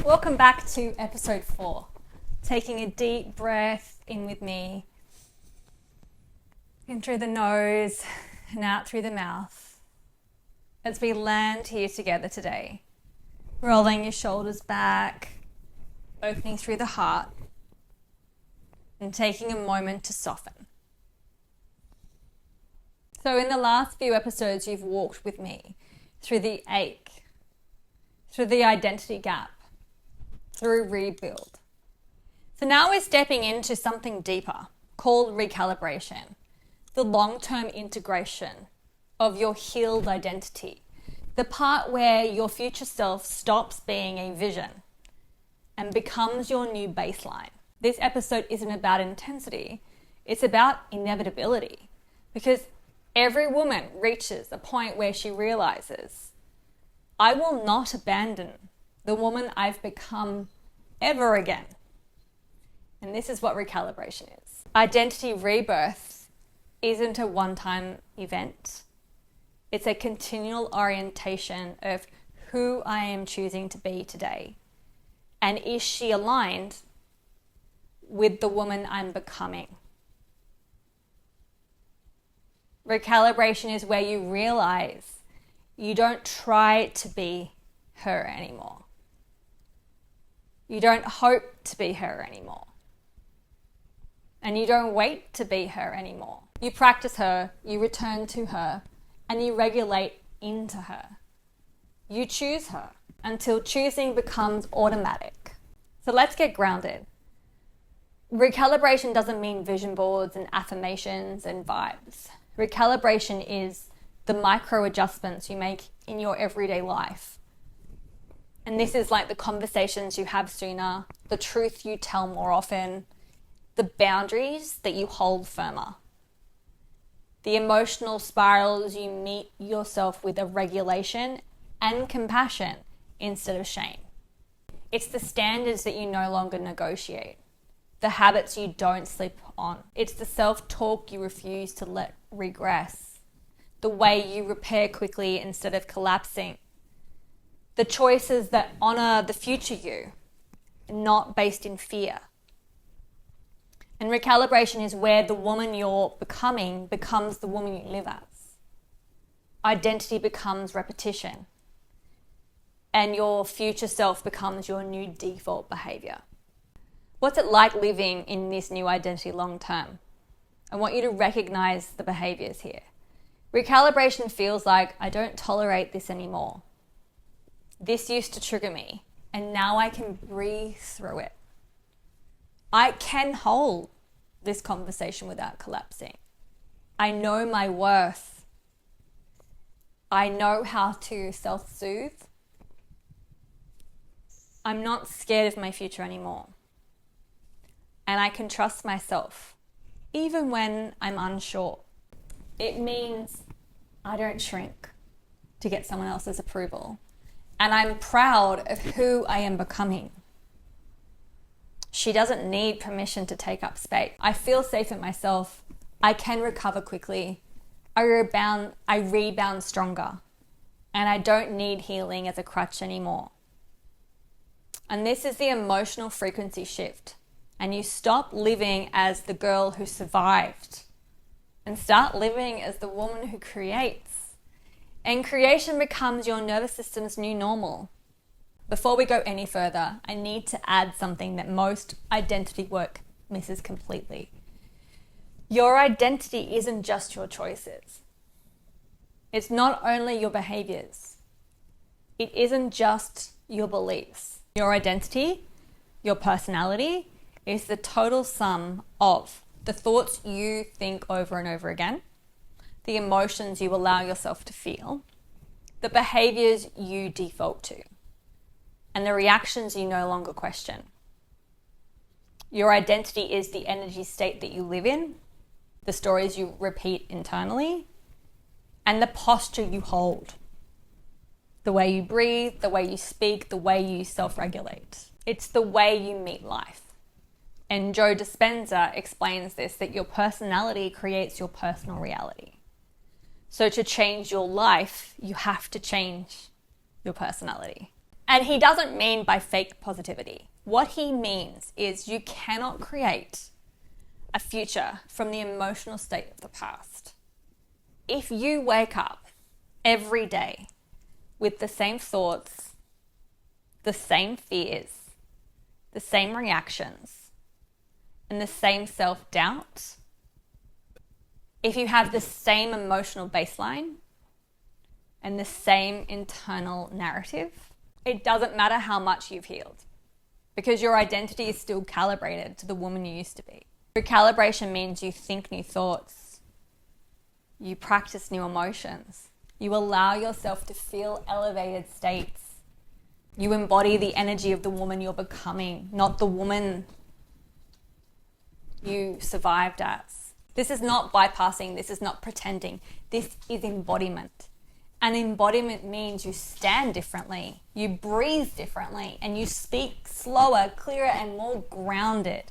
Welcome back to episode 4. Taking a deep breath in with me, in through the nose and out through the mouth as we land here together today. Rolling your shoulders back, opening through the heart, and taking a moment to soften. So in the last few episodes, you've walked with me through the ache, through the identity gap, through rebuild. So now we're stepping into something deeper called recalibration, the long-term integration of your healed identity, the part where your future self stops being a vision and becomes your new baseline. This episode isn't about intensity, it's about inevitability, because every woman reaches a point where she realizes, I will not abandon the woman I've become ever again. And this is what recalibration is. Identity rebirth isn't a one-time event. It's a continual orientation of who I am choosing to be today. And is she aligned with the woman I'm becoming? Recalibration is where you realize you don't try to be her anymore. You don't hope to be her anymore. And you don't wait to be her anymore. You practice her, you return to her, and you regulate into her. You choose her until choosing becomes automatic. So let's get grounded. Recalibration doesn't mean vision boards and affirmations and vibes. Recalibration is the micro adjustments you make in your everyday life. And this is like the conversations you have sooner, the truth you tell more often, the boundaries that you hold firmer, the emotional spirals you meet yourself with a regulation and compassion instead of shame. It's the standards that you no longer negotiate, the habits you don't slip on. It's the self-talk you refuse to let regress, the way you repair quickly instead of collapsing, the choices that honor the future you, not based in fear. And recalibration is where the woman you're becoming becomes the woman you live as. Identity becomes repetition, and your future self becomes your new default behavior. What's it like living in this new identity long term? I want you to recognize the behaviors here. Recalibration feels like I don't tolerate this anymore. This used to trigger me, and now I can breathe through it. I can hold this conversation without collapsing. I know my worth. I know how to self-soothe. I'm not scared of my future anymore. And I can trust myself, even when I'm unsure. It means I don't shrink to get someone else's approval. And I'm proud of who I am becoming. She doesn't need permission to take up space. I feel safe in myself. I can recover quickly. I rebound stronger. And I don't need healing as a crutch anymore. And this is the emotional frequency shift. And you stop living as the girl who survived and start living as the woman who creates. And creation becomes your nervous system's new normal. Before we go any further, I need to add something that most identity work misses completely. Your identity isn't just your choices. It's not only your behaviors. It isn't just your beliefs. Your identity, your personality, is the total sum of the thoughts you think over and over again, the emotions you allow yourself to feel, the behaviors you default to, and the reactions you no longer question. Your identity is the energy state that you live in, the stories you repeat internally, and the posture you hold, the way you breathe, the way you speak, the way you self-regulate. It's the way you meet life. And Joe Dispenza explains this, that your personality creates your personal reality. So to change your life, you have to change your personality. And he doesn't mean by fake positivity. What he means is you cannot create a future from the emotional state of the past. If you wake up every day with the same thoughts, the same fears, the same reactions, and the same self-doubt, if you have the same emotional baseline and the same internal narrative, it doesn't matter how much you've healed, because your identity is still calibrated to the woman you used to be. Recalibration means you think new thoughts, you practice new emotions, you allow yourself to feel elevated states, you embody the energy of the woman you're becoming, not the woman you survived as. This is not bypassing, this is not pretending, this is embodiment. And embodiment means you stand differently, you breathe differently, and you speak slower, clearer, and more grounded.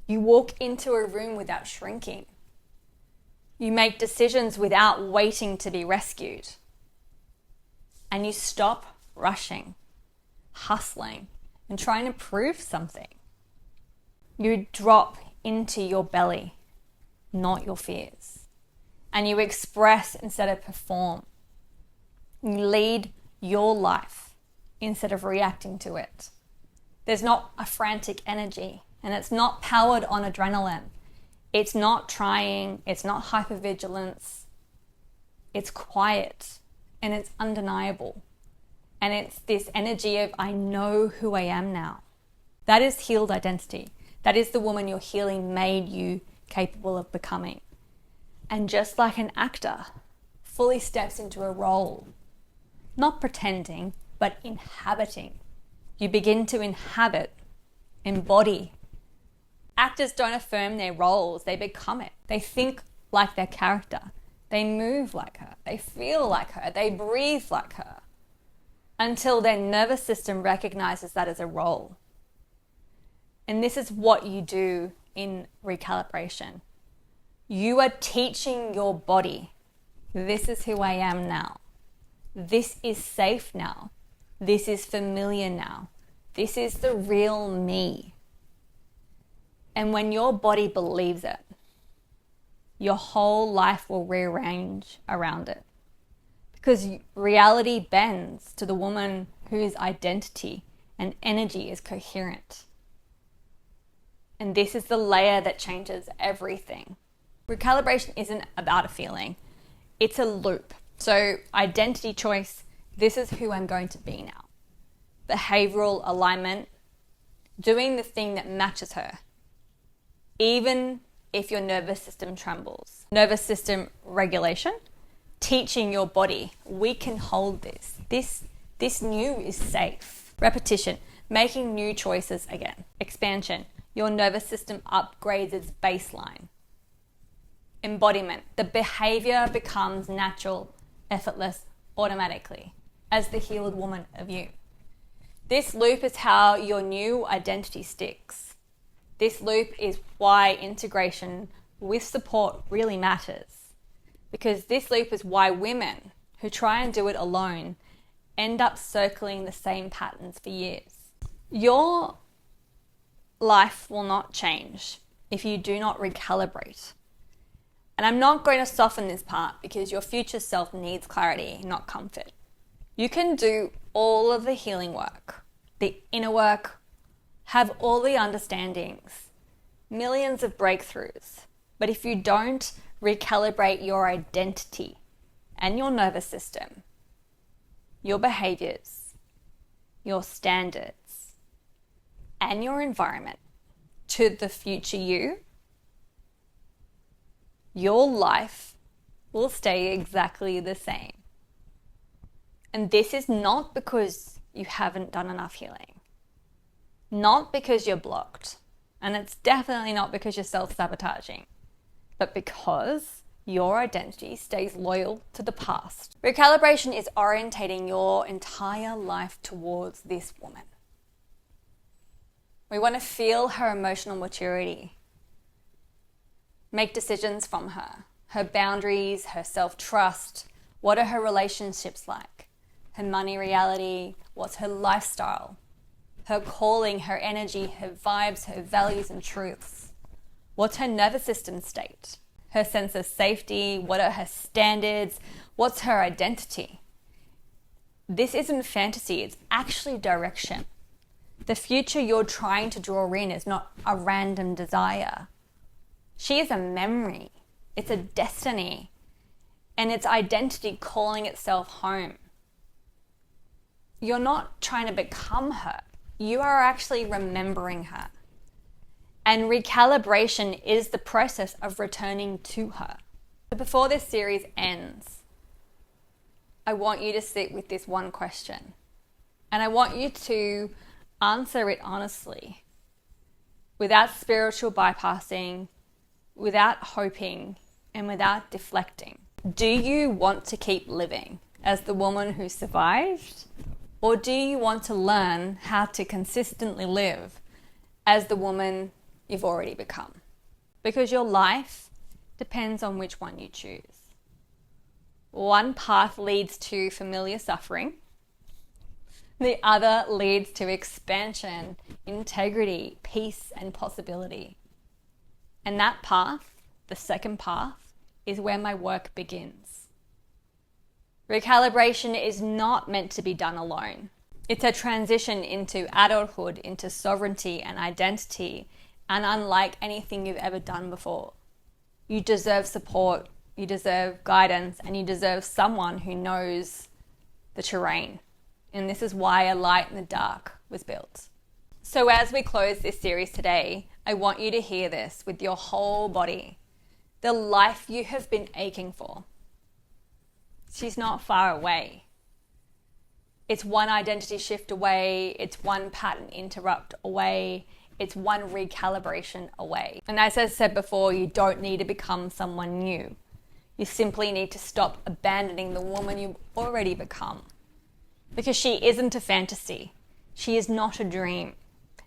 You walk into a room without shrinking. You make decisions without waiting to be rescued. And you stop rushing, hustling, and trying to prove something. You drop into your belly, not your fears. And you express instead of perform. You lead your life instead of reacting to it. There's not a frantic energy, and it's not powered on adrenaline. It's not trying, it's not hypervigilance. It's quiet and it's undeniable. And it's this energy of, I know who I am now. That is healed identity. That is the woman your healing made you capable of becoming. And just like an actor fully steps into a role, not pretending, but inhabiting. You begin to inhabit, embody. Actors don't affirm their roles, they become it. They think like their character. They move like her. They feel like her. They breathe like her. Until their nervous system recognizes that as a role. And this is what you do in recalibration. You are teaching your body, this is who I am now. This is safe now. This is familiar now. This is the real me. And when your body believes it, your whole life will rearrange around it. Because reality bends to the woman whose identity and energy is coherent. And this is the layer that changes everything. Recalibration isn't about a feeling. It's a loop. So identity choice, this is who I'm going to be now. Behavioral alignment, doing the thing that matches her. Even if your nervous system trembles. Nervous system regulation, teaching your body, we can hold this. This new is safe. Repetition, making new choices again. Expansion, your nervous system upgrades its baseline. Embodiment, the behavior becomes natural, effortless, automatically, as the healed woman of you. This loop is how your new identity sticks. This loop is why integration with support really matters. Because this loop is why women who try and do it alone end up circling the same patterns for years. Your life will not change if you do not recalibrate. And I'm not going to soften this part because your future self needs clarity, not comfort. You can do all of the healing work, the inner work, have all the understandings, millions of breakthroughs. But if you don't recalibrate your identity and your nervous system, your behaviors, your standards, and your environment to the future you, your life will stay exactly the same. And this is not because you haven't done enough healing. Not because you're blocked. And it's definitely not because you're self-sabotaging. But because your identity stays loyal to the past. Recalibration is orientating your entire life towards this woman. We want to feel her emotional maturity. Make decisions from her boundaries, her self-trust. What are her relationships like? her money reality, what's her lifestyle, her calling, her energy, her vibes, her values and truths. What's her nervous system state? Her sense of safety? What are her standards? What's her identity? This isn't fantasy, it's actually direction. The future you're trying to draw in is not a random desire. She is a memory. It's a destiny. And it's identity calling itself home. You're not trying to become her. You are actually remembering her. And recalibration is the process of returning to her. But before this series ends, I want you to sit with this one question. And I want you to answer it honestly, without spiritual bypassing, without hoping, and without deflecting. Do you want to keep living as the woman who survived? Or do you want to learn how to consistently live as the woman you've already become? Because your life depends on which one you choose. One path leads to familiar suffering. The other leads to expansion, integrity, peace, and possibility. And that path, the second path, is where my work begins. Recalibration is not meant to be done alone. It's a transition into adulthood, into sovereignty and identity, and unlike anything you've ever done before. You deserve support, you deserve guidance, and you deserve someone who knows the terrain. And this is why A Light in the Dark was built. So as we close this series today, I want you to hear this with your whole body. The life you have been aching for. She's not far away. It's one identity shift away. It's one pattern interrupt away. It's one recalibration away. And as I said before, you don't need to become someone new. You simply need to stop abandoning the woman you've already become. Because she isn't a fantasy. She is not a dream.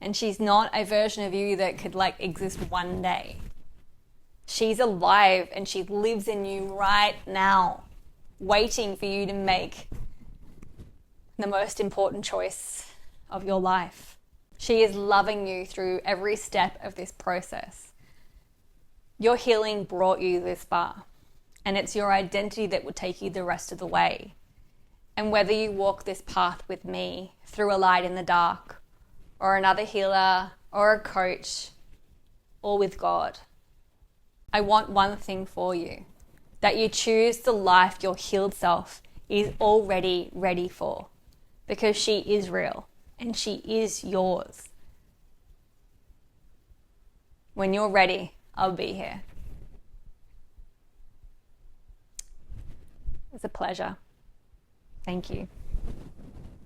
And she's not a version of you that could exist one day. She's alive and she lives in you right now, waiting for you to make the most important choice of your life. She is loving you through every step of this process. Your healing brought you this far, and it's your identity that will take you the rest of the way. And whether you walk this path with me through A Light in the Dark, or another healer, or a coach, or with God, I want one thing for you, that you choose the life your healed self is already ready for, because she is real and she is yours. When you're ready, I'll be here. It's a pleasure. Thank you.